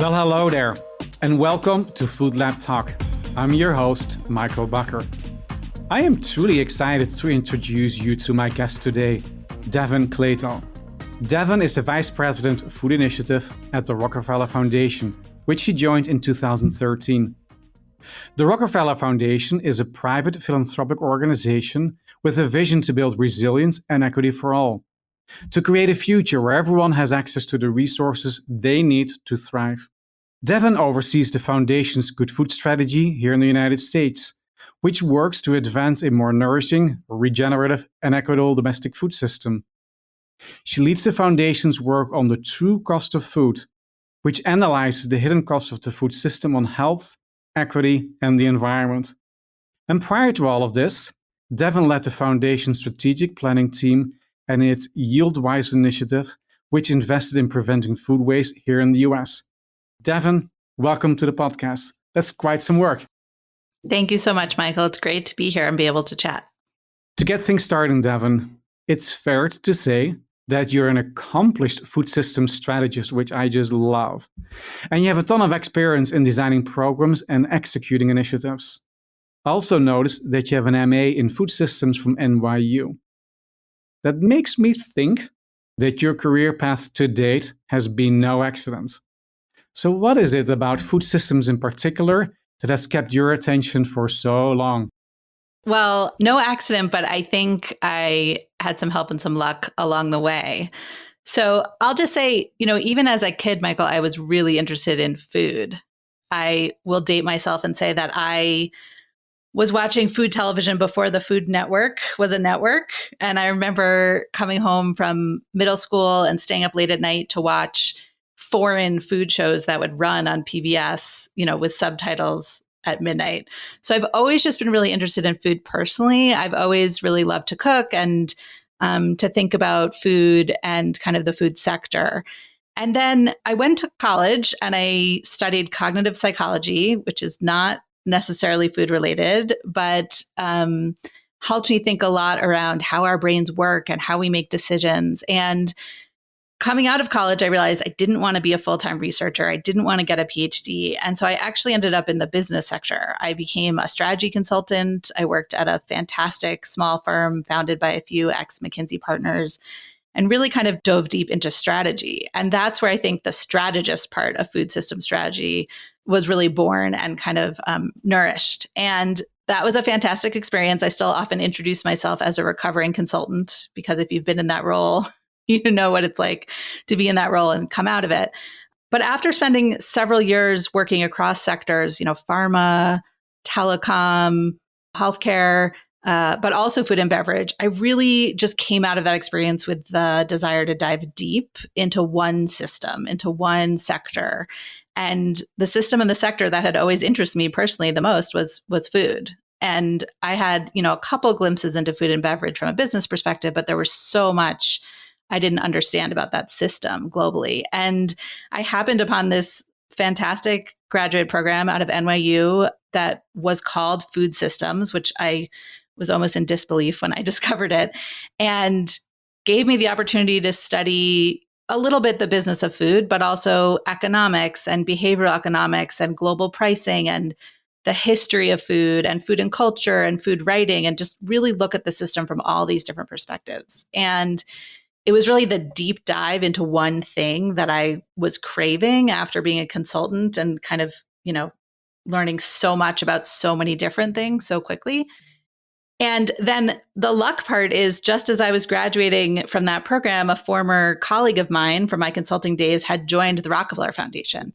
Well, hello there, and welcome to Food Lab Talk. I'm your host, Michiel Bakker. I am truly excited to introduce you to my guest today, Devon Klatell. Devon is the Vice President of Food Initiative at the Rockefeller Foundation, which he joined in 2013. The Rockefeller Foundation is a private philanthropic organization with a vision to build resilience and equity for all, to create a future where everyone has access to the resources they need to thrive. Devon oversees the Foundation's Good Food Strategy here in the United States, which works to advance a more nourishing, regenerative, and equitable domestic food system. She leads the Foundation's work on the true cost of food, which analyzes the hidden costs of the food system on health, equity, and the environment. And prior to all of this, Devon led the Foundation's strategic planning team and its Yield-Wise initiative, which invested in preventing food waste here in the US. Devon, welcome to the podcast. That's quite some work. Thank you so much, Michiel. It's great to be here and be able to chat. To get things started, Devon, it's fair to say that you're an accomplished food system strategist, which I just love. And you have a ton of experience in designing programs and executing initiatives. I also noticed that you have an MA in food systems from NYU. That makes me think that your career path to date has been no accident. So what is it about food systems in particular that has kept your attention for so long? Well, no accident, but I think I had some help and some luck along the way. So I'll just say, even as a kid, Michiel, I was really interested in food. I will date myself and say that I was watching food television before the Food Network was a network. And I remember coming home from middle school and staying up late at night to watch foreign food shows that would run on PBS, with subtitles at midnight. So I've always just been really interested in food personally. I've always really loved to cook and to think about food and kind of the food sector. And then I went to college and I studied cognitive psychology, which is not necessarily food related, but helped me think a lot around how our brains work and how we make decisions. And coming out of college, I realized I didn't want to be a full-time researcher. I didn't want to get a PhD. And so I actually ended up in the business sector. I became a strategy consultant. I worked at a fantastic small firm founded by a few ex-McKinsey partners and really kind of dove deep into strategy. And that's where I think the strategist part of food system strategy was really born and kind of nourished. And that was a fantastic experience. I still often introduce myself as a recovering consultant because if you've been in that role, you know what it's like to be in that role and come out of it. But after spending several years working across sectors, pharma, telecom, healthcare, but also food and beverage, I really just came out of that experience with the desire to dive deep into one system, into one sector. And the system and the sector that had always interested me personally the most was food. And I had, a couple glimpses into food and beverage from a business perspective, but there was so much I didn't understand about that system globally. And I happened upon this fantastic graduate program out of NYU that was called Food Systems, which I was almost in disbelief when I discovered it, and gave me the opportunity to study a little bit the business of food, but also economics and behavioral economics and global pricing and the history of food and culture and food writing, and just really look at the system from all these different perspectives. And it was really the deep dive into one thing that I was craving after being a consultant and kind of, learning so much about so many different things so quickly. And then the luck part is just as I was graduating from that program, a former colleague of mine from my consulting days had joined the Rockefeller Foundation.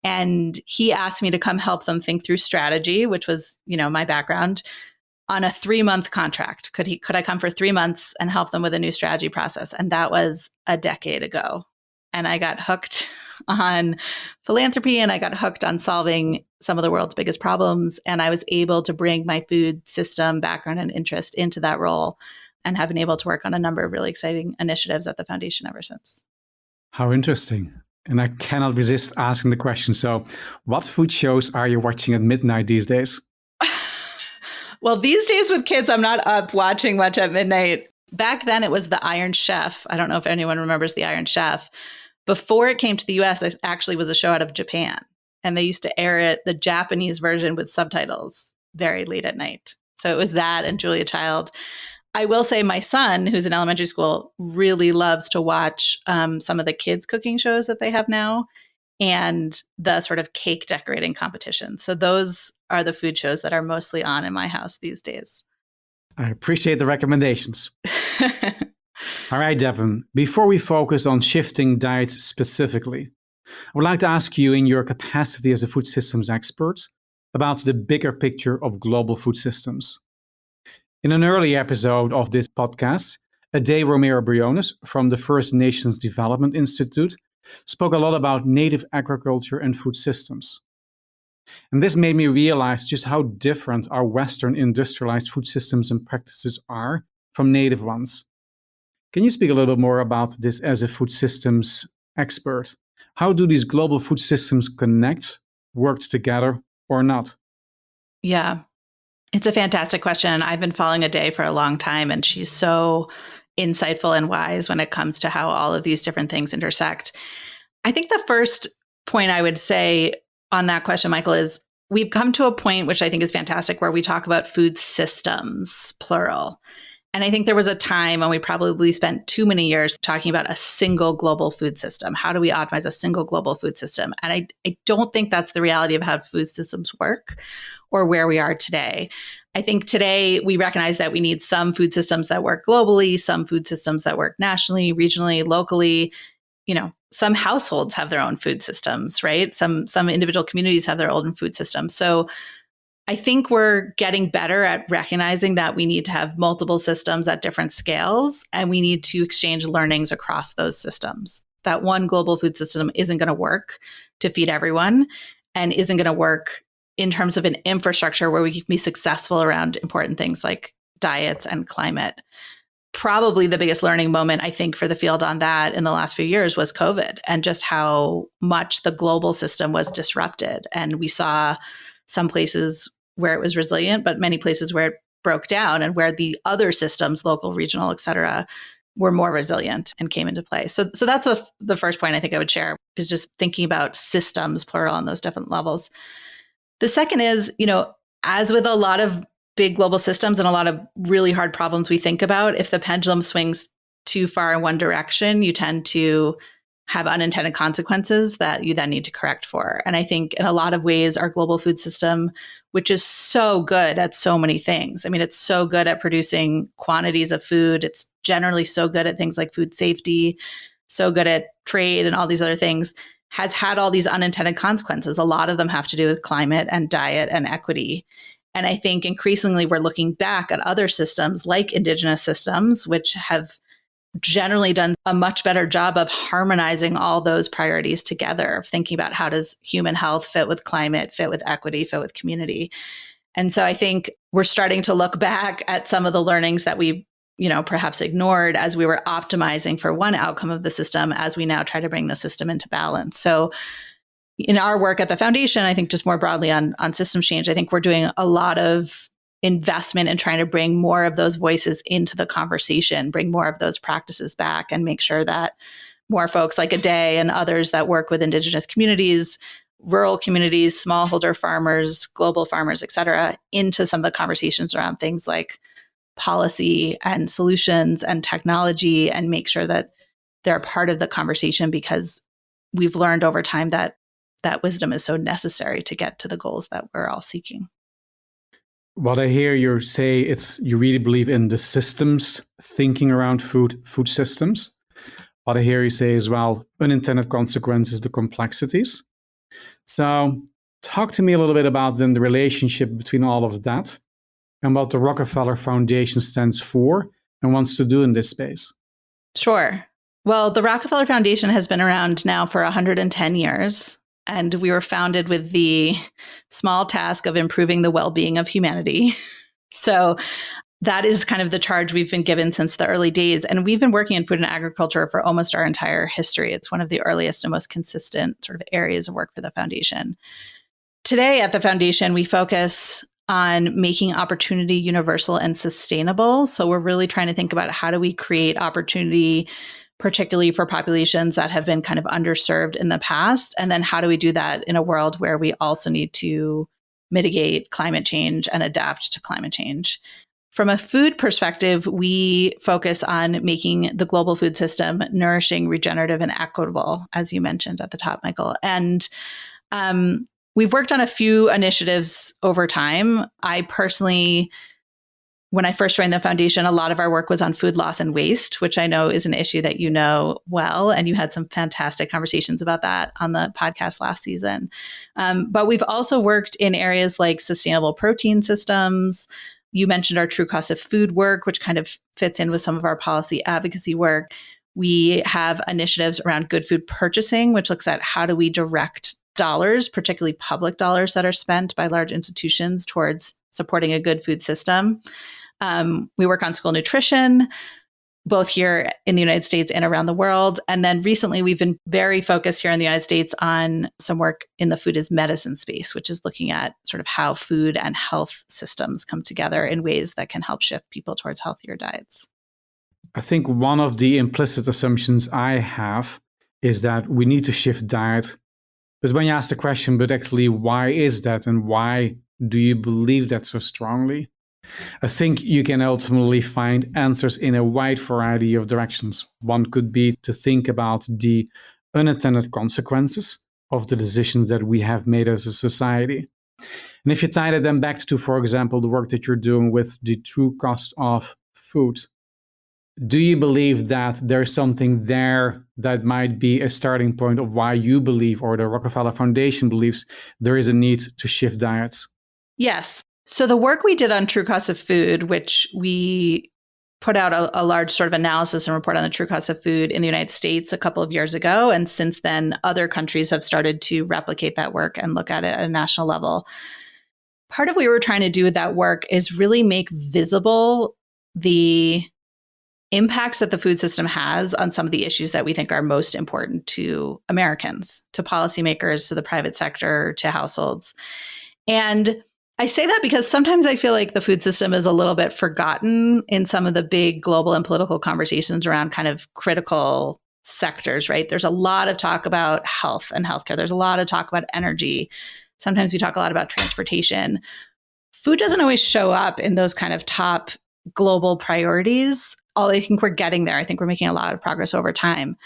And he asked me to come help them think through strategy, which was, my background, on a 3-month contract. Could I come for 3 months and help them with a new strategy process? And that was a decade ago. And I got hooked on philanthropy and I got hooked on solving some of the world's biggest problems. And I was able to bring my food system background and interest into that role and have been able to work on a number of really exciting initiatives at the foundation ever since. How interesting. And I cannot resist asking the question. So what food shows are you watching at midnight these days? Well, these days with kids, I'm not up watching much at midnight. Back then, it was the Iron Chef. I don't know if anyone remembers the Iron Chef, Before it came to the US, it actually was a show out of Japan. And they used to air it, the Japanese version with subtitles, very late at night. So it was that and Julia Child. I will say my son, who's in elementary school, really loves to watch some of the kids' cooking shows that they have now and the sort of cake decorating competitions. So those are the food shows that are mostly on in my house these days. I appreciate the recommendations. All right, Devon, before we focus on shifting diets specifically, I would like to ask you, in your capacity as a food systems expert, about the bigger picture of global food systems. In an early episode of this podcast, Ade Romero-Briones from the First Nations Development Institute spoke a lot about native agriculture and food systems. And this made me realize just how different our Western industrialized food systems and practices are from native ones. Can you speak a little bit more about this as a food systems expert? How do these global food systems connect, work together, or not? Yeah, it's a fantastic question. And I've been following Ade for a long time, and she's so insightful and wise when it comes to how all of these different things intersect. I think the first point I would say on that question, Michael, is we've come to a point, which I think is fantastic, where we talk about food systems, plural. And I think there was a time when we probably spent too many years talking about a single global food system. How do we optimize a single global food system? And I don't think that's the reality of how food systems work or where we are today. I think today we recognize that we need some food systems that work globally, some food systems that work nationally, regionally, locally. You know, some households have their own food systems, right? Some individual communities have their own food systems. So I think we're getting better at recognizing that we need to have multiple systems at different scales, and we need to exchange learnings across those systems. That one global food system isn't going to work to feed everyone and isn't going to work in terms of an infrastructure where we can be successful around important things like diets and climate. Probably the biggest learning moment, I think, for the field on that in the last few years was COVID, and just how much the global system was disrupted. And we saw some places where it was resilient, but many places where it broke down, and where the other systems, local, regional, et cetera, were more resilient and came into play. So that's the first point I think I would share, is just thinking about systems, plural, on those different levels. The second is, as with a lot of big global systems and a lot of really hard problems we think about, if the pendulum swings too far in one direction, you tend to have unintended consequences that you then need to correct for. And I think in a lot of ways, our global food system, which is so good at so many things. I mean, it's so good at producing quantities of food. It's generally so good at things like food safety, so good at trade and all these other things, has had all these unintended consequences. A lot of them have to do with climate and diet and equity. And I think increasingly we're looking back at other systems like indigenous systems, which have generally done a much better job of harmonizing all those priorities together, of thinking about how does human health fit with climate, fit with equity, fit with community. And so I think we're starting to look back at some of the learnings that we, perhaps ignored as we were optimizing for one outcome of the system, as we now try to bring the system into balance. So in our work at the foundation, I think just more broadly on systems change, I think we're doing a lot of investment in trying to bring more of those voices into the conversation, bring more of those practices back, and make sure that more folks like Ade and others that work with indigenous communities, rural communities, smallholder farmers, global farmers, et cetera, into some of the conversations around things like policy and solutions and technology, and make sure that they're part of the conversation, because we've learned over time that wisdom is so necessary to get to the goals that we're all seeking. What I hear you say, you really believe in the systems thinking around food systems. What I hear you say as well, unintended consequences, the complexities. So talk to me a little bit about then the relationship between all of that and what the Rockefeller Foundation stands for and wants to do in this space. Sure. Well, the Rockefeller Foundation has been around now for 110 years. And we were founded with the small task of improving the well-being of humanity. So that is kind of the charge we've been given since the early days. And we've been working in food and agriculture for almost our entire history. It's one of the earliest and most consistent sort of areas of work for the foundation. Today at the foundation, we focus on making opportunity universal and sustainable. So we're really trying to think about how do we create opportunity particularly for populations that have been kind of underserved in the past? And then how do we do that in a world where we also need to mitigate climate change and adapt to climate change? From a food perspective, we focus on making the global food system nourishing, regenerative, and equitable, as you mentioned at the top, Michael. And we've worked on a few initiatives over time. I personally, when I first joined the foundation, a lot of our work was on food loss and waste, which I know is an issue that you know well. And you had some fantastic conversations about that on the podcast last season. But we've also worked in areas like sustainable protein systems. You mentioned our true cost of food work, which kind of fits in with some of our policy advocacy work. We have initiatives around good food purchasing, which looks at how do we direct dollars, particularly public dollars that are spent by large institutions towards supporting a good food system. We work on school nutrition, both here in the United States and around the world. And then recently, we've been very focused here in the United States on some work in the food as medicine space, which is looking at sort of how food and health systems come together in ways that can help shift people towards healthier diets. I think one of the implicit assumptions I have is that we need to shift diet. But when you ask the question, but actually, why is that? And why do you believe that so strongly? I think you can ultimately find answers in a wide variety of directions. One could be to think about the unintended consequences of the decisions that we have made as a society. And if you tie that then back to, for example, the work that you're doing with the true cost of food, do you believe that there's something there that might be a starting point of why you believe, or the Rockefeller Foundation believes, there is a need to shift diets? Yes. So the work we did on true cost of food, which we put out a large sort of analysis and report on the true cost of food in the United States a couple of years ago. And since then, other countries have started to replicate that work and look at it at a national level. Part of what we were trying to do with that work is really make visible the impacts that the food system has on some of the issues that we think are most important to Americans, to policymakers, to the private sector, to households. And I say that because sometimes I feel like the food system is a little bit forgotten in some of the big global and political conversations around kind of critical sectors, right? There's a lot of talk about health and healthcare. There's a lot of talk about energy. Sometimes we talk a lot about transportation. Food doesn't always show up in those kind of top global priorities. Although I think we're getting there. I think we're making a lot of progress over time.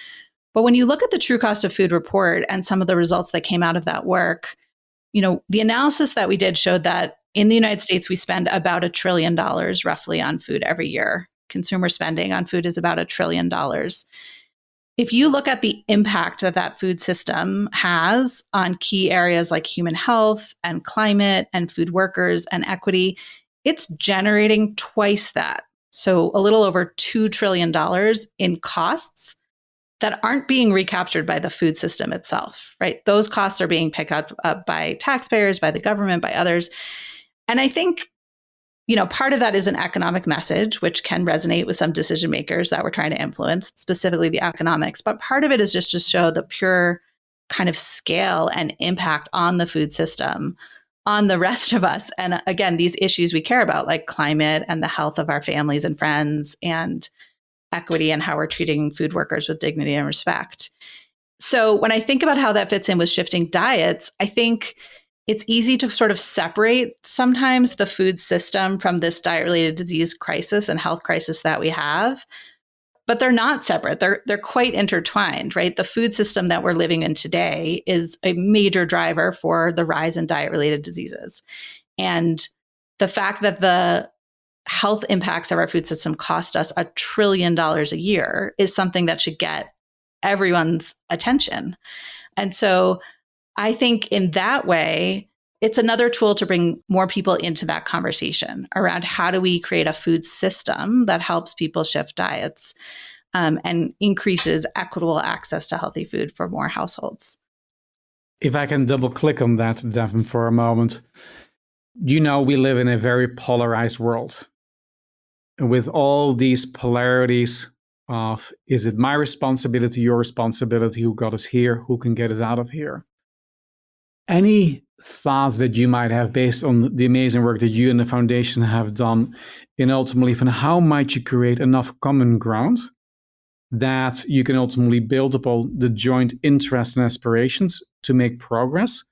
But when you look at the true cost of food report and some of the results that came out of that work, the analysis that we did showed that in the United States, we spend about $1 trillion roughly on food every year. Consumer spending on food is about $1 trillion. If you look at the impact that that food system has on key areas like human health and climate and food workers and equity, it's generating twice that. So a little over $2 trillion in costs that aren't being recaptured by the food system itself, right? Those costs are being picked up by taxpayers, by the government, by others. And I think, part of that is an economic message, which can resonate with some decision makers that we're trying to influence, specifically the economics. But part of it is just to show the pure kind of scale and impact on the food system, on the rest of us. And again, these issues we care about, like climate and the health of our families and friends, and equity and how we're treating food workers with dignity and respect. So when I think about how that fits in with shifting diets, I think it's easy to sort of separate sometimes the food system from this diet-related disease crisis and health crisis that we have. But they're not separate. They're quite intertwined, right? The food system that we're living in today is a major driver for the rise in diet-related diseases. And the fact that the health impacts of our food system cost us $1 trillion a year is something that should get everyone's attention. And so I think in that way, it's another tool to bring more people into that conversation around how do we create a food system that helps people shift diets and increases equitable access to healthy food for more households. If I can double click on that, Devon, for a moment. We live in a very polarized world. And with all these polarities of, is it my responsibility, your responsibility, who got us here, who can get us out of here? Any thoughts that you might have based on the amazing work that you and the foundation have done in ultimately, how might you create enough common ground that you can ultimately build upon the joint interests and aspirations to make progress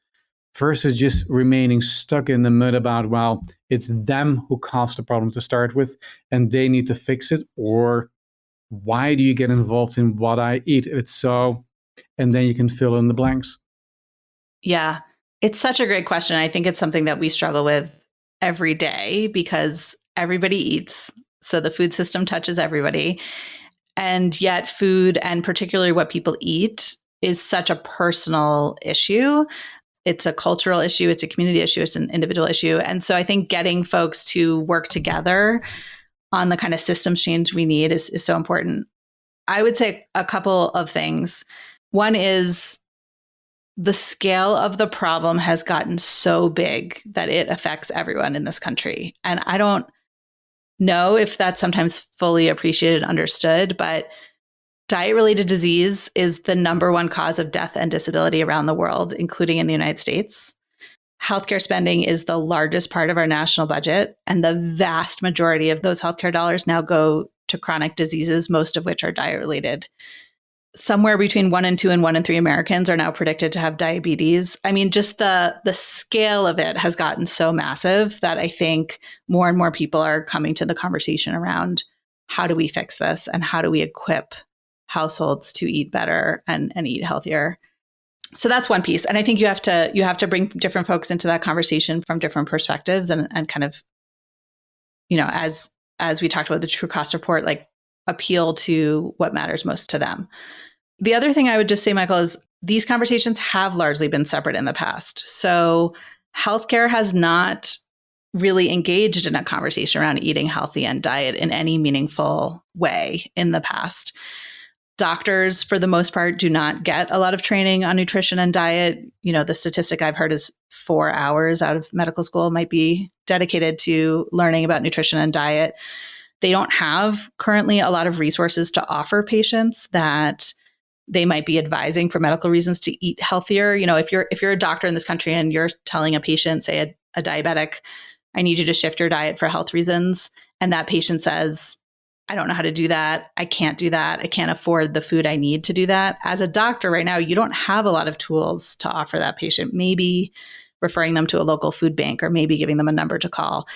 versus just remaining stuck in the mud about, well, it's them who caused the problem to start with and they need to fix it. Or why do you get involved in what I eat? It's so, and then you can fill in the blanks. Yeah, it's such a great question. I think it's something that we struggle with every day because everybody eats. So the food system touches everybody. And yet, food, and particularly what people eat, is such a personal issue. It's a cultural issue, it's a community issue, it's an individual issue. And so I think getting folks to work together on the kind of systems change we need is so important. I would say a couple of things. One is the scale of the problem has gotten so big that it affects everyone in this country. And I don't know if that's sometimes fully appreciated and understood, but diet-related disease is the number one cause of death and disability around the world, including in the United States. Healthcare spending is the largest part of our national budget, and the vast majority of those healthcare dollars now go to chronic diseases, most of which are diet-related. Somewhere between 1 in 2 and 1 in 3 Americans are now predicted to have diabetes. I mean, just the scale of it has gotten so massive that I think more and more people are coming to the conversation around how do we fix this and how do we equip households to eat better and eat healthier. So that's one piece. And I think you have to bring different folks into that conversation from different perspectives and kind of, as we talked about the true cost report, like appeal to what matters most to them. The other thing I would just say, Michael, is these conversations have largely been separate in the past. So healthcare has not really engaged in a conversation around eating healthy and diet in any meaningful way in the past. Doctors, for the most part, do not get a lot of training on nutrition and diet. The statistic I've heard is 4 hours out of medical school might be dedicated to learning about nutrition and diet. They don't have currently a lot of resources to offer patients that they might be advising for medical reasons to eat healthier. If you're a doctor in this country and you're telling a patient, say a diabetic, I need you to shift your diet for health reasons, and that patient says, I don't know how to do that. I can't do that. I can't afford the food I need to do that. As a doctor right now, you don't have a lot of tools to offer that patient, maybe referring them to a local food bank or maybe giving them a number to call.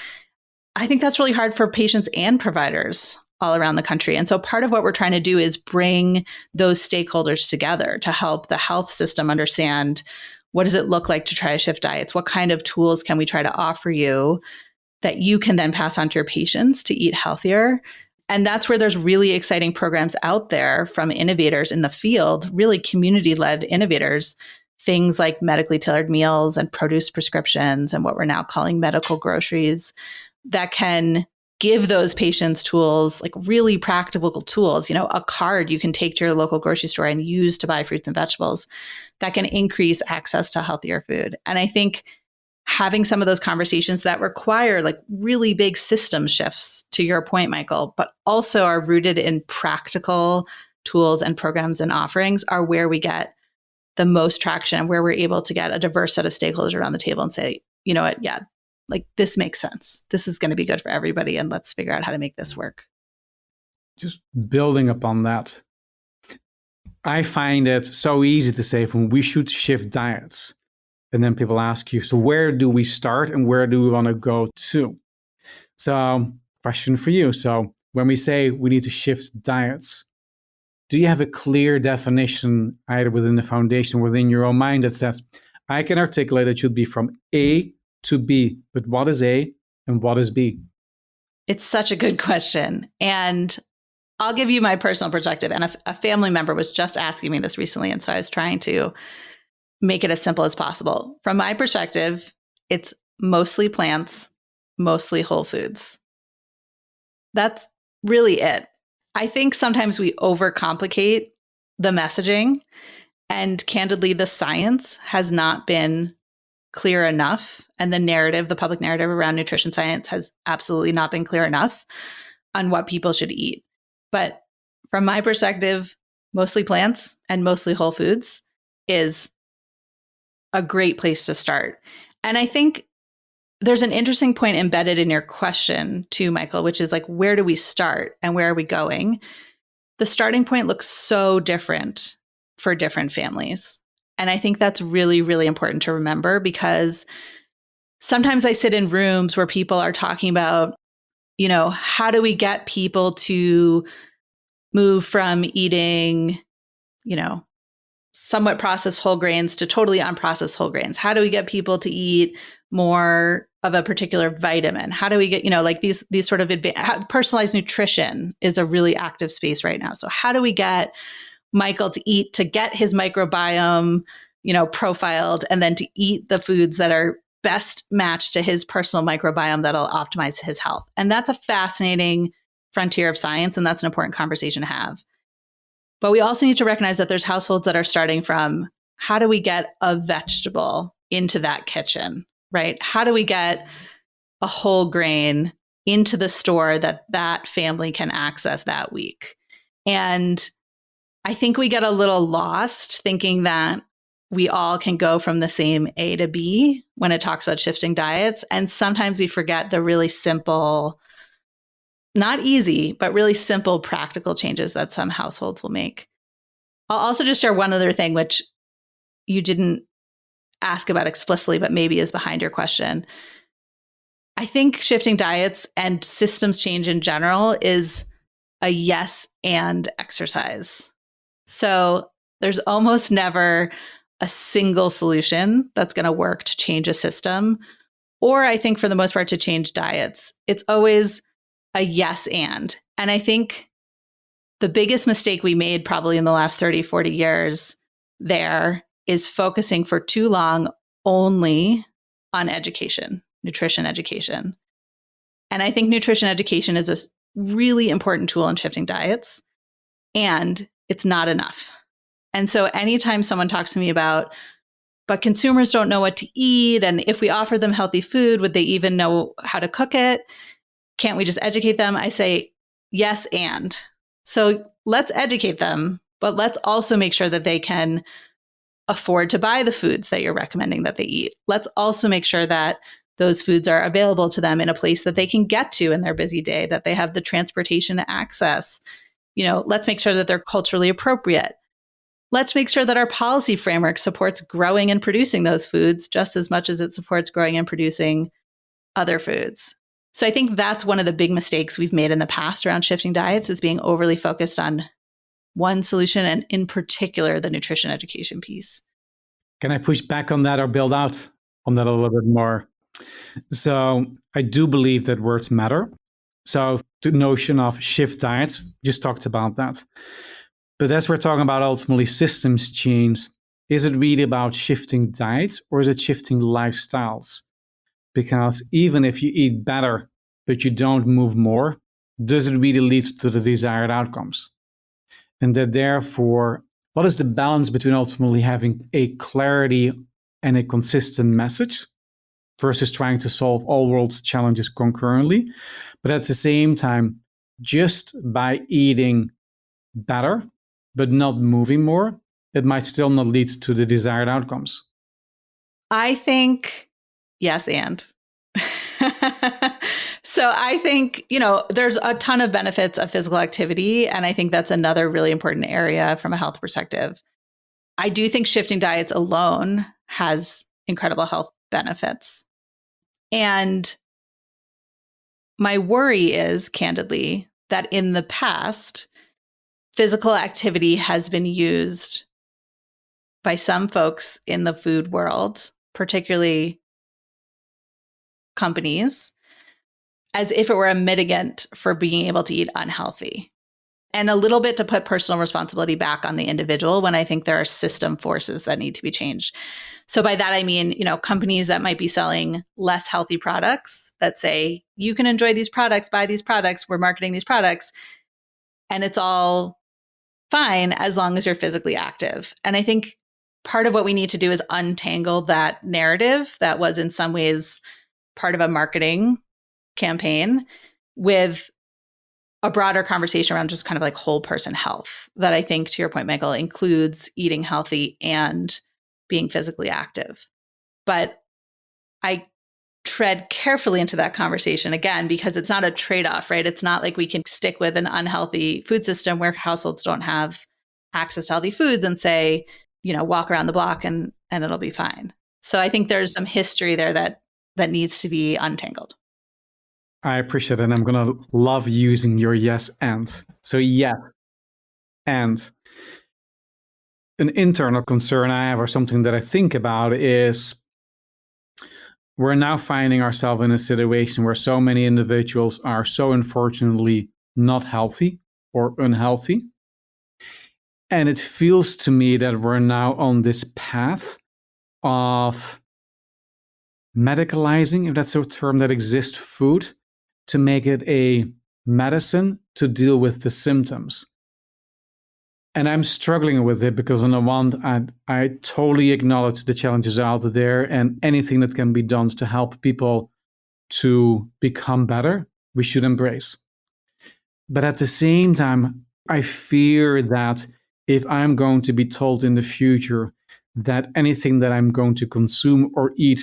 I think that's really hard for patients and providers all around the country. And so part of what we're trying to do is bring those stakeholders together to help the health system understand, what does it look like to try to shift diets? What kind of tools can we try to offer you that you can then pass on to your patients to eat healthier? And that's where there's really exciting programs out there from innovators in the field, really community-led innovators, things like medically tailored meals and produce prescriptions and what we're now calling medical groceries, that can give those patients tools, like really practical tools, a card you can take to your local grocery store and use to buy fruits and vegetables that can increase access to healthier food. And I think having some of those conversations that require like really big system shifts, to your point, Michael, but also are rooted in practical tools and programs and offerings, are where we get the most traction, where we're able to get a diverse set of stakeholders around the table and say, you know what, yeah, like this makes sense. This is going to be good for everybody. And let's figure out how to make this work. Just building upon that, I find it so easy to say when we should shift diets. And then people ask you, so where do we start and where do we want to go to? So question for you. So when we say we need to shift diets, do you have a clear definition either within the foundation, within your own mind that says, I can articulate it should be from A to B, but what is A and what is B? It's such a good question. And I'll give you my personal perspective. And a family member was just asking me this recently. And so I was trying to make it as simple as possible. From my perspective, it's mostly plants, mostly whole foods. That's really it. I think sometimes we overcomplicate the messaging, and candidly, the science has not been clear enough. And the narrative, the public narrative around nutrition science, has absolutely not been clear enough on what people should eat. But from my perspective, mostly plants and mostly whole foods is a great place to start. And I think there's an interesting point embedded in your question too, Michael, which is like, where do we start and where are we going? the starting point looks so different for different families. And I think that's really, really important to remember, because sometimes I sit in rooms where people are talking about, how do we get people to move from eating, somewhat processed whole grains to totally unprocessed whole grains? How do we get people to eat more of a particular vitamin? How do we get, like these sort of personalized nutrition is a really active space right now. So how do we get Michael to get his microbiome, profiled, and then to eat the foods that are best matched to his personal microbiome that'll optimize his health? And that's a fascinating frontier of science, and that's an important conversation to have. But we also need to recognize that there's households that are starting from, how do we get a vegetable into that kitchen, right? How do we get a whole grain into the store that family can access that week? And I think we get a little lost thinking that we all can go from the same A to B when it talks about shifting diets. And sometimes we forget the really simple, not easy, but really simple practical changes that some households will make. I'll also just share one other thing, which you didn't ask about explicitly, but maybe is behind your question. I think shifting diets and systems change in general is a yes and exercise. So there's almost never a single solution that's going to work to change a system, or I think for the most part to change diets. It's always a yes and. And I think the biggest mistake we made probably in the last 30, 40 years there is focusing for too long only on education, nutrition education. And I think nutrition education is a really important tool in shifting diets, and it's not enough. And so anytime someone talks to me about, but consumers don't know what to eat, and if we offer them healthy food, would they even know how to cook it? Can't we just educate them? I say, yes, and. So let's educate them, but let's also make sure that they can afford to buy the foods that you're recommending that they eat. Let's also make sure that those foods are available to them in a place that they can get to in their busy day, that they have the transportation to access. Let's make sure that they're culturally appropriate. Let's make sure that our policy framework supports growing and producing those foods just as much as it supports growing and producing other foods. So I think that's one of the big mistakes we've made in the past around shifting diets, is being overly focused on one solution, and in particular, the nutrition education piece. Can I push back on that or build out on that a little bit more? So I do believe that words matter. So the notion of shift diets, just talked about that. But as we're talking about ultimately systems change, is it really about shifting diets or is it shifting lifestyles? Because even if you eat better, but you don't move more, does it really lead to the desired outcomes? And that therefore, what is the balance between ultimately having a clarity and a consistent message versus trying to solve all world's challenges concurrently? But at the same time, just by eating better, but not moving more, it might still not lead to the desired outcomes. I think yes, and. So I think, there's a ton of benefits of physical activity. And I think that's another really important area from a health perspective. I do think shifting diets alone has incredible health benefits. And my worry is, candidly, that in the past, physical activity has been used by some folks in the food world, particularly companies, as if it were a mitigant for being able to eat unhealthy. And a little bit to put personal responsibility back on the individual when I think there are system forces that need to be changed. So by that, I mean, companies that might be selling less healthy products that say, you can enjoy these products, buy these products, we're marketing these products, and it's all fine as long as you're physically active. And I think part of what we need to do is untangle that narrative that was in some ways part of a marketing campaign with a broader conversation around just kind of like whole person health that I think, to your point, Michael, includes eating healthy and being physically active. But I tread carefully into that conversation again, because it's not a trade-off, right? It's not like we can stick with an unhealthy food system where households don't have access to healthy foods and say, walk around the block and it'll be fine. So I think there's some history there that needs to be untangled. I appreciate it. And I'm going to love using your yes and. So yes, and an internal concern I have, or something that I think about, is we're now finding ourselves in a situation where so many individuals are so unfortunately not healthy or unhealthy. And it feels to me that we're now on this path of medicalizing, if that's a term that exists, food, to make it a medicine to deal with the symptoms. And I'm struggling with it because on the one hand, I totally acknowledge the challenges out there, and anything that can be done to help people to become better, we should embrace. But at the same time, I fear that if I'm going to be told in the future that anything that I'm going to consume or eat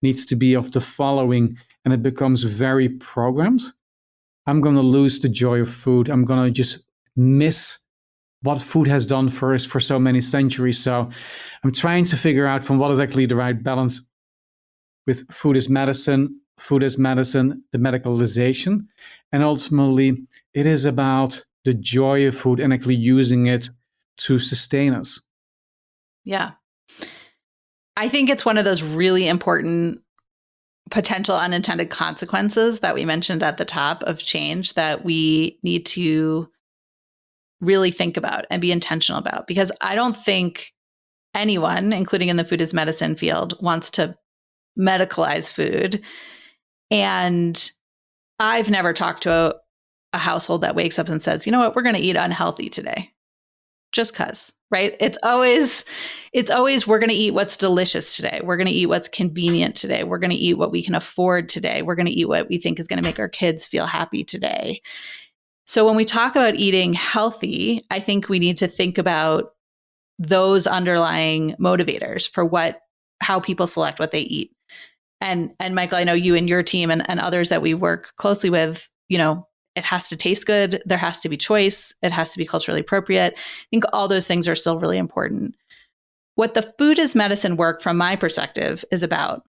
needs to be of the following, and it becomes very programmed, I'm going to lose the joy of food. I'm going to just miss what food has done for us for so many centuries. So I'm trying to figure out from what is actually the right balance with food as medicine, the medicalization. And ultimately, it is about the joy of food and actually using it to sustain us. Yeah. I think it's one of those really important potential unintended consequences that we mentioned at the top of change that we need to really think about and be intentional about, because I don't think anyone, including in the food as medicine field, wants to medicalize food. And I've never talked to a household that wakes up and says, you know what, we're going to eat unhealthy today. Just cause, right? It's always we're going to eat what's delicious today. We're going to eat what's convenient today. We're going to eat what we can afford today. We're going to eat what we think is going to make our kids feel happy today. So when we talk about eating healthy, I think we need to think about those underlying motivators for how people select what they eat. And Michael, I know you and your team and others that we work closely with, it has to taste good. There has to be choice. It has to be culturally appropriate. I think all those things are still really important. What the food as medicine work, from my perspective, is about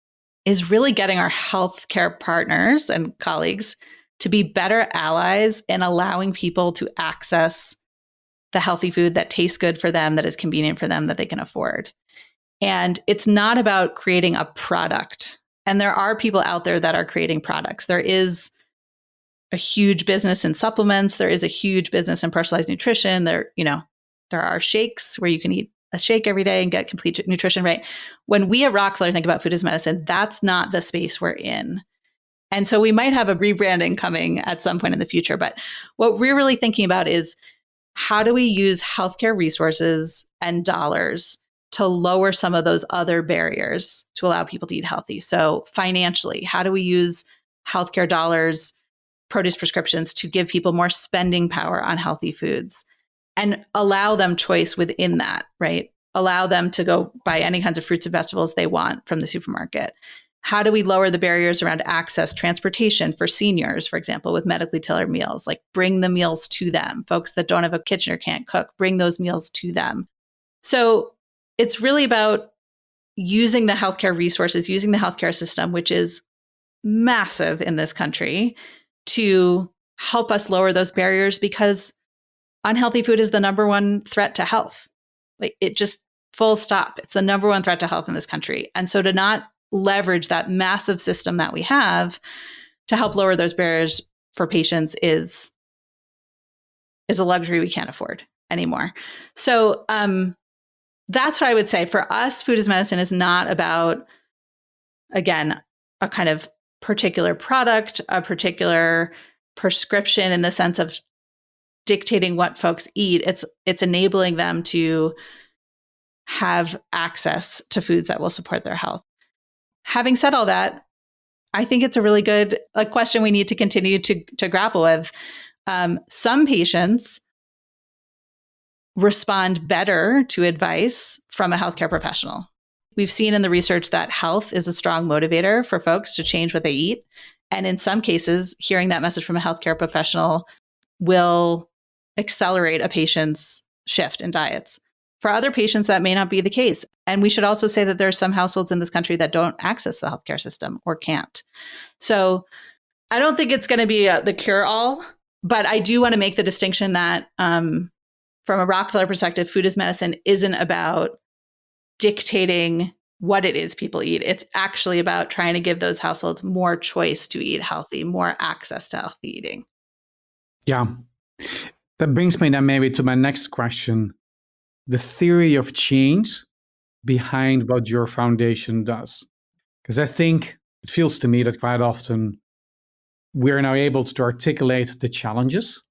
is really getting our healthcare partners and colleagues to be better allies in allowing people to access the healthy food that tastes good for them, that is convenient for them, that they can afford. And it's not about creating a product. And there are people out there that are creating products. There is a huge business in supplements. There is a huge business in personalized nutrition. There are shakes where you can eat a shake every day and get complete nutrition, right? When we at Rockefeller think about food as medicine, that's not the space we're in. And so we might have a rebranding coming at some point in the future. But what we're really thinking about is, how do we use healthcare resources and dollars to lower some of those other barriers to allow people to eat healthy? So financially, how do we use healthcare dollars, produce prescriptions, to give people more spending power on healthy foods and allow them choice within that, right? Allow them to go buy any kinds of fruits and vegetables they want from the supermarket. How do we lower the barriers around access, transportation for seniors, for example, with medically tailored meals? Like, bring the meals to them. Folks that don't have a kitchen or can't cook, bring those meals to them. So it's really about using the healthcare resources, using the healthcare system, which is massive in this country, to help us lower those barriers, because unhealthy food is the number one threat to health. Like, it just, full stop. It's the number one threat to health in this country. And so to not leverage that massive system that we have to help lower those barriers for patients is a luxury we can't afford anymore. So that's what I would say. For us, food as medicine is not about, again, a kind of particular product, a particular prescription in the sense of dictating what folks eat. It's enabling them to have access to foods that will support their health. Having said all that, I think it's a really good question we need to continue to grapple with. Some patients respond better to advice from a healthcare professional. we've seen in the research that health is a strong motivator for folks to change what they eat. And in some cases, hearing that message from a healthcare professional will accelerate a patient's shift in diets. For other patients, that may not be the case. And we should also say that there are some households in this country that don't access the healthcare system or can't. So I don't think it's going to be the cure-all, but I do want to make the distinction that from a Rockefeller perspective, food as medicine isn't about dictating what it is people eat. It's actually about trying to give those households more choice to eat healthy, more access to healthy eating. Yeah. That brings me then maybe to my next question. The theory of change behind what your foundation does. Because I think it feels to me that quite often we're now able to articulate the challenges.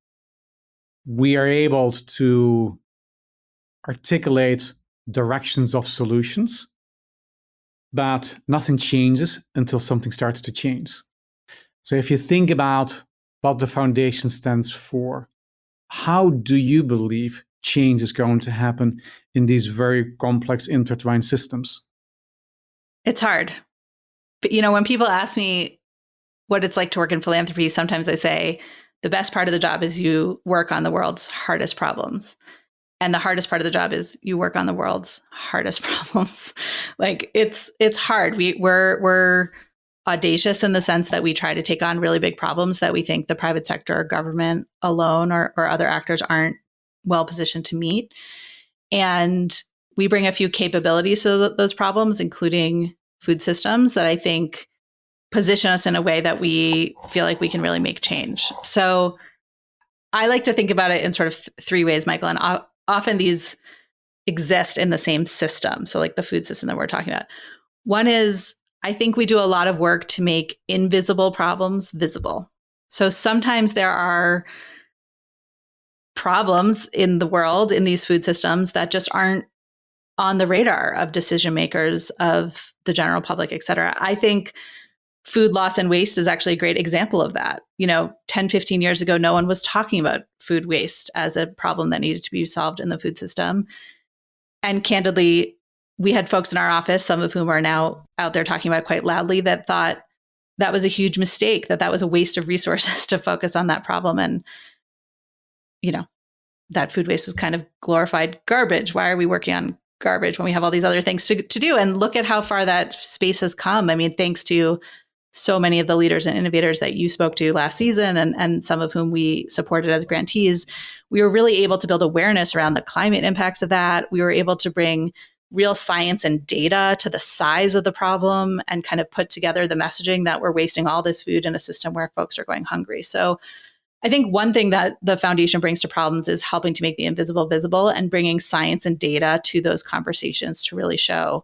We are able to articulate directions of solutions, but nothing changes until something starts to change. So if you think about what the foundation stands for, how do you believe change is going to happen in these very complex intertwined systems? It's hard. But, when people ask me what it's like to work in philanthropy, sometimes I say the best part of the job is you work on the world's hardest problems. And the hardest part of the job is you work on the world's hardest problems. Like it's hard. We're audacious in the sense that we try to take on really big problems that we think the private sector or government alone or other actors aren't well positioned to meet. And we bring a few capabilities to those problems, including food systems, that I think position us in a way that we feel like we can really make change. So I like to think about it in sort of three ways, Michael, and often these exist in the same system. So like the food system that we're talking about. One is, I think we do a lot of work to make invisible problems visible. So sometimes there are problems in the world, in these food systems, that just aren't on the radar of decision makers, of the general public, et cetera. I think food loss and waste is actually a great example of that. 10, 15 years ago, no one was talking about food waste as a problem that needed to be solved in the food system. And candidly, we had folks in our office, some of whom are now out there talking about it quite loudly, that thought that was a huge mistake, that was a waste of resources to focus on that problem. And, that food waste is kind of glorified garbage. Why are we working on garbage when we have all these other things to do? And look at how far that space has come. I mean, thanks to so many of the leaders and innovators that you spoke to last season and some of whom we supported as grantees, we were really able to build awareness around the climate impacts of that. We were able to bring real science and data to the size of the problem and kind of put together the messaging that we're wasting all this food in a system where folks are going hungry. So I think one thing that the foundation brings to problems is helping to make the invisible visible and bringing science and data to those conversations to really show,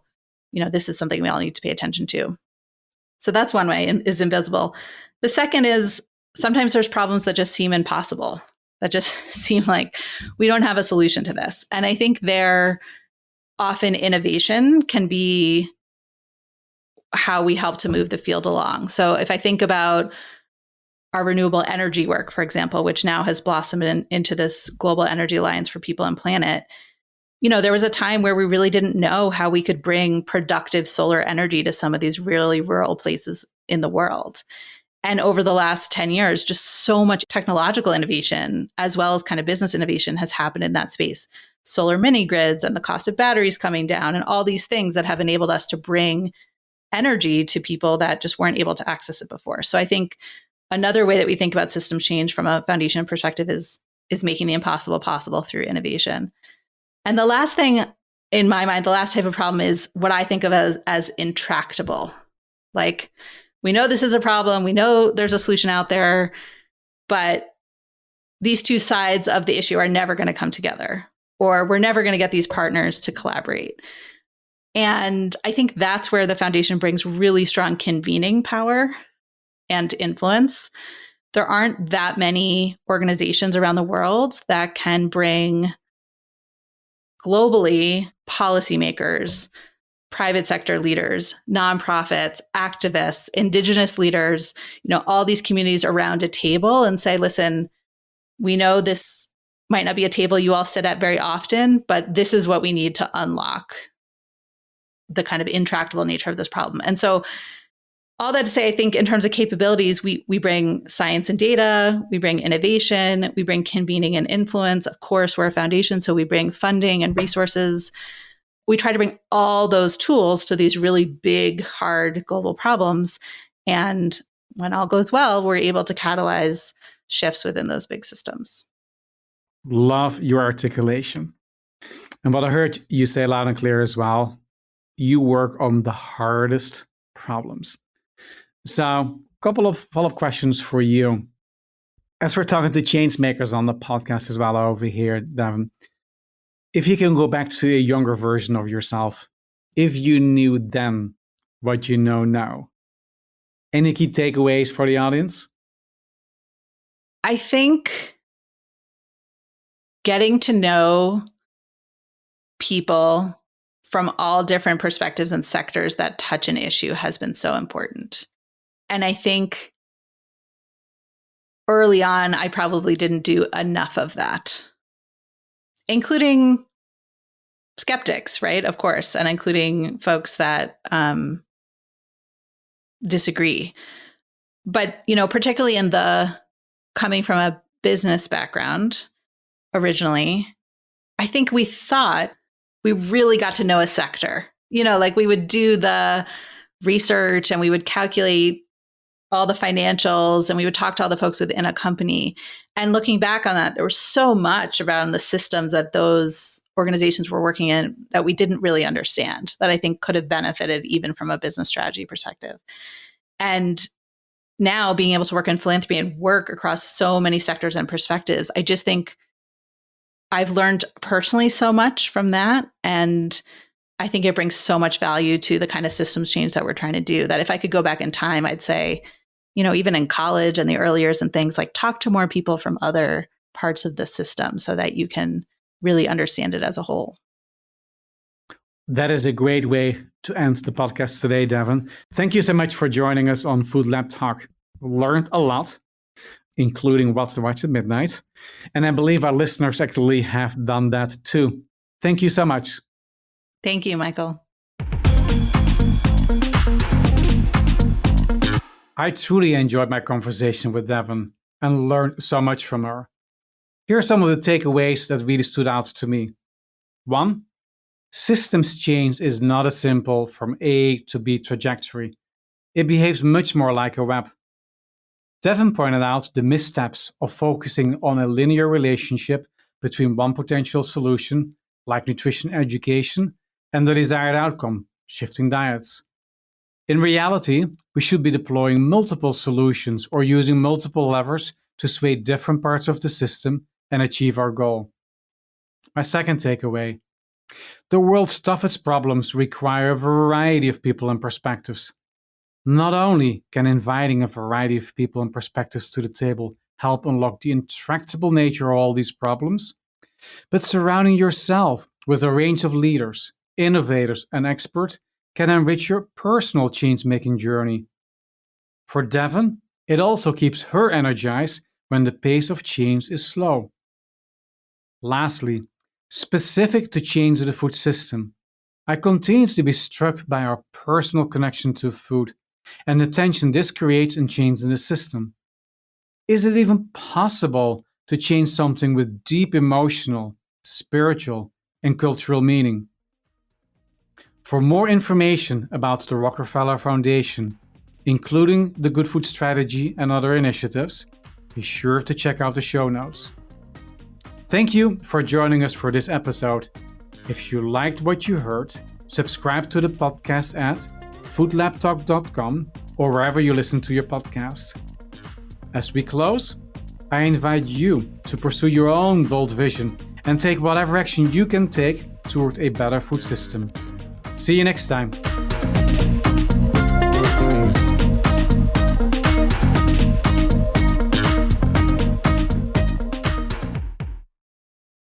this is something we all need to pay attention to. So that's one way, is invisible. The second is sometimes there's problems that just seem impossible, that just seem like we don't have a solution to this. And I think there often innovation can be how we help to move the field along. So if I think about our renewable energy work, for example, which now has blossomed into this Global Energy Alliance for People and Planet, there was a time where we really didn't know how we could bring productive solar energy to some of these really rural places in the world. And over the last 10 years, just so much technological innovation, as well as kind of business innovation, has happened in that space. Solar mini grids and the cost of batteries coming down and all these things that have enabled us to bring energy to people that just weren't able to access it before. So I think another way that we think about system change from a foundation perspective is making the impossible possible through innovation. And the last thing in my mind, the last type of problem is what I think of as intractable. Like, we know this is a problem. We know there's a solution out there, but these two sides of the issue are never going to come together, or we're never going to get these partners to collaborate. And I think that's where the foundation brings really strong convening power and influence. There aren't that many organizations around the world that can bring globally policymakers, private sector leaders, nonprofits, activists, indigenous leaders, all these communities around a table and say, listen, we know this might not be a table you all sit at very often, but this is what we need to unlock the kind of intractable nature of this problem. And so all that to say, I think in terms of capabilities, we bring science and data, we bring innovation, we bring convening and influence. Of course, we're a foundation, so we bring funding and resources. We try to bring all those tools to these really big, hard global problems. And when all goes well, we're able to catalyze shifts within those big systems. Love your articulation. And what I heard you say loud and clear as well, you work on the hardest problems. So a couple of follow-up questions for you. As we're talking to changemakers on the podcast as well over here, Devon, if you can go back to a younger version of yourself, if you knew then what you know now, any key takeaways for the audience? I think getting to know people from all different perspectives and sectors that touch an issue has been so important. And I think early on, I probably didn't do enough of that, including skeptics, right? Of course, and including folks that disagree. But, particularly in the coming from a business background originally, I think we thought we really got to know a sector. Like we would do the research and we would calculate all the financials and we would talk to all the folks within a company. And looking back on that, there was so much around the systems that those organizations were working in that we didn't really understand, that I think could have benefited even from a business strategy perspective. And now being able to work in philanthropy and work across so many sectors and perspectives, I just think I've learned personally so much from that. And I think it brings so much value to the kind of systems change that we're trying to do, that if I could go back in time, I'd say, even in college and the early years and things, like talk to more people from other parts of the system so that you can really understand it as a whole. That is a great way to end the podcast today, Devon. Thank you so much for joining us on Food Lab Talk. Learned a lot, including what to watch at midnight. And I believe our listeners actually have done that too. Thank you so much. Thank you, Michael. I truly enjoyed my conversation with Devon and learned so much from her. Here are some of the takeaways that really stood out to me. 1, systems change is not a simple from A to B trajectory. It behaves much more like a web. Devon pointed out the missteps of focusing on a linear relationship between one potential solution, like nutrition education, and the desired outcome, shifting diets. In reality, we should be deploying multiple solutions or using multiple levers to sway different parts of the system and achieve our goal. My second takeaway: the world's toughest problems require a variety of people and perspectives. Not only can inviting a variety of people and perspectives to the table help unlock the intractable nature of all these problems, but surrounding yourself with a range of leaders, innovators, and experts can enrich your personal change-making journey. For Devon, it also keeps her energized when the pace of change is slow. Lastly, specific to change the food system, I continue to be struck by our personal connection to food and the tension this creates in changing the system. Is it even possible to change something with deep emotional, spiritual, and cultural meaning? For more information about the Rockefeller Foundation, including the Good Food Strategy and other initiatives, be sure to check out the show notes. Thank you for joining us for this episode. If you liked what you heard, subscribe to the podcast at foodlabtalk.com or wherever you listen to your podcast. As we close, I invite you to pursue your own bold vision and take whatever action you can take toward a better food system. See you next time.